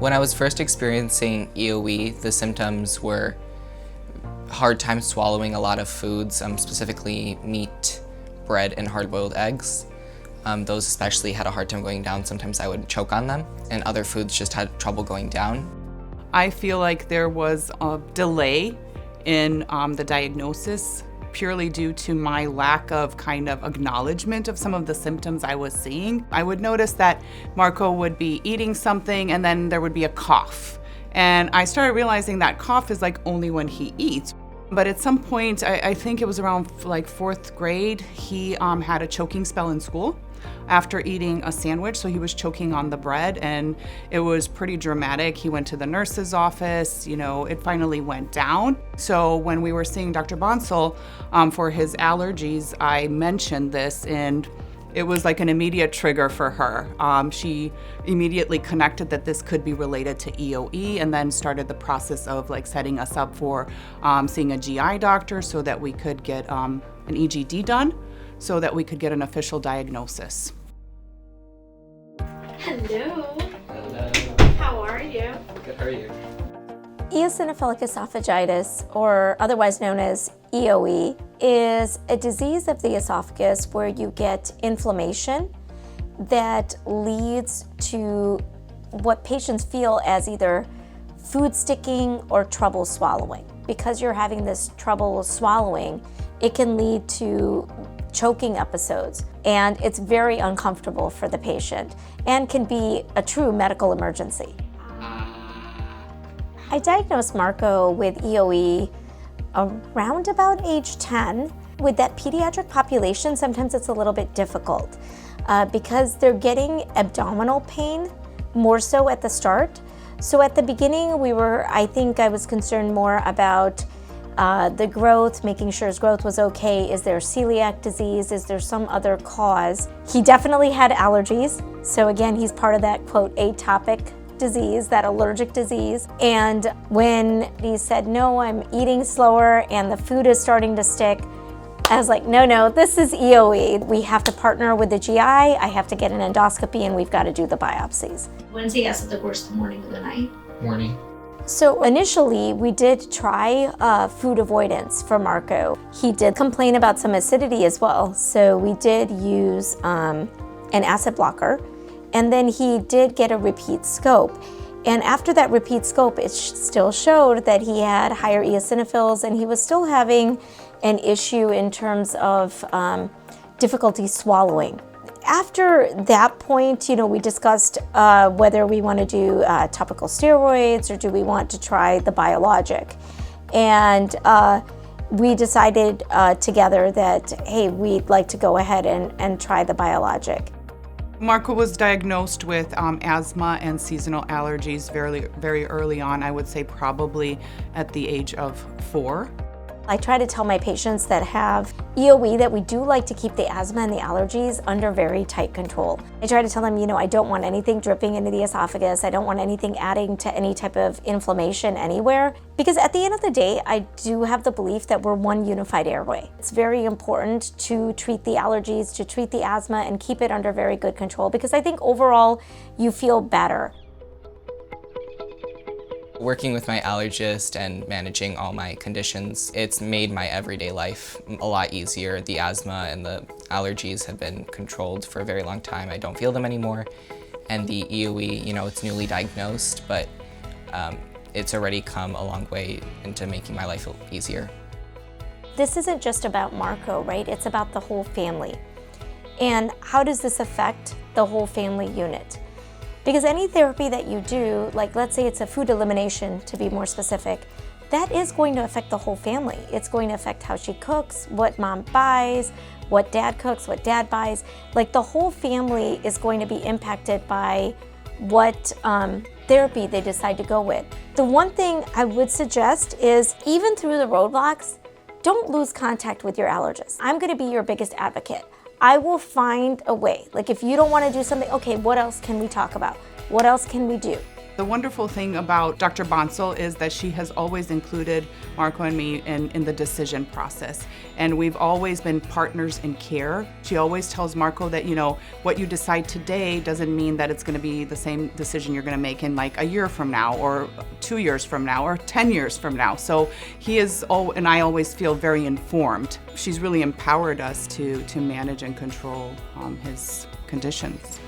When I was first experiencing EoE, the symptoms were hard time swallowing a lot of foods, specifically meat, bread, and hard-boiled eggs. Those especially had a hard time going down. Sometimes I would choke on them, and other foods just had trouble going down. I feel like there was a delay in the diagnosis purely due to my lack of kind of acknowledgement of some of the symptoms I was seeing. I would notice that Marko would be eating something and then there would be a cough. And I started realizing that cough is like only when he eats. But at some point, I think it was around like 4th grade, he had a choking spell in school after eating a sandwich. So he was choking on the bread and it was pretty dramatic. He went to the nurse's office, it finally went down. So when we were seeing Dr. Bonsall for his allergies, I mentioned this and it was like an immediate trigger for her. She immediately connected that this could be related to EoE and then started the process of like setting us up for seeing a GI doctor so that we could get an EGD done so that we could get an official diagnosis. Hello. Hello. How are you? Good, how are you? Eosinophilic esophagitis, or otherwise known as EoE, is a disease of the esophagus where you get inflammation that leads to what patients feel as either food sticking or trouble swallowing. Because you're having this trouble swallowing, it can lead to choking episodes, and it's very uncomfortable for the patient and can be a true medical emergency. I diagnosed Marko with EoE around about age 10. With that pediatric population, sometimes it's a little bit difficult because they're getting abdominal pain more so at the start. So at the beginning, I was concerned more about the growth, making sure his growth was okay. Is there celiac disease? Is there some other cause? He definitely had allergies. So again, he's part of that quote atopic disease, that allergic disease. And when he said, no, I'm eating slower and the food is starting to stick, I was like, no, this is EoE. We have to partner with the GI. I have to get an endoscopy and we've got to do the biopsies. When's he acid the worst, the morning or the night? Morning. So initially, we did try food avoidance for Marko. He did complain about some acidity as well, so we did use an acid blocker, and then he did get a repeat scope. And after that repeat scope, it still showed that he had higher eosinophils, and he was still having an issue in terms of difficulty swallowing. After that point, we discussed whether we want to do topical steroids or do we want to try the biologic. And we decided together that, hey, we'd like to go ahead and try the biologic. Marko was diagnosed with asthma and seasonal allergies very, very early on. I would say probably at the age of 4. I try to tell my patients that have EoE that we do like to keep the asthma and the allergies under very tight control. I try to tell them, I don't want anything dripping into the esophagus. I don't want anything adding to any type of inflammation anywhere. Because at the end of the day, I do have the belief that we're one unified airway. It's very important to treat the allergies, to treat the asthma, and keep it under very good control because I think overall you feel better. Working with my allergist and managing all my conditions, it's made my everyday life a lot easier. The asthma and the allergies have been controlled for a very long time. I don't feel them anymore. And the EoE, it's newly diagnosed, but it's already come a long way into making my life easier. This isn't just about Marko, right? It's about the whole family. And how does this affect the whole family unit? Because any therapy that you do, like let's say it's a food elimination to be more specific, that is going to affect the whole family. It's going to affect how she cooks, what mom buys, what dad cooks, what dad buys. Like the whole family is going to be impacted by what therapy they decide to go with. The one thing I would suggest is even through the roadblocks, don't lose contact with your allergist. I'm gonna be your biggest advocate. I will find a way. Like if you don't want to do something, okay, what else can we talk about? What else can we do? The wonderful thing about Dr. Bonsall is that she has always included Marko and me in the decision process. And we've always been partners in care. She always tells Marko that, what you decide today doesn't mean that it's going to be the same decision you're going to make in like a year from now or 2 years from now or 10 years from now. So he is, and I always feel very informed. She's really empowered us to manage and control his conditions.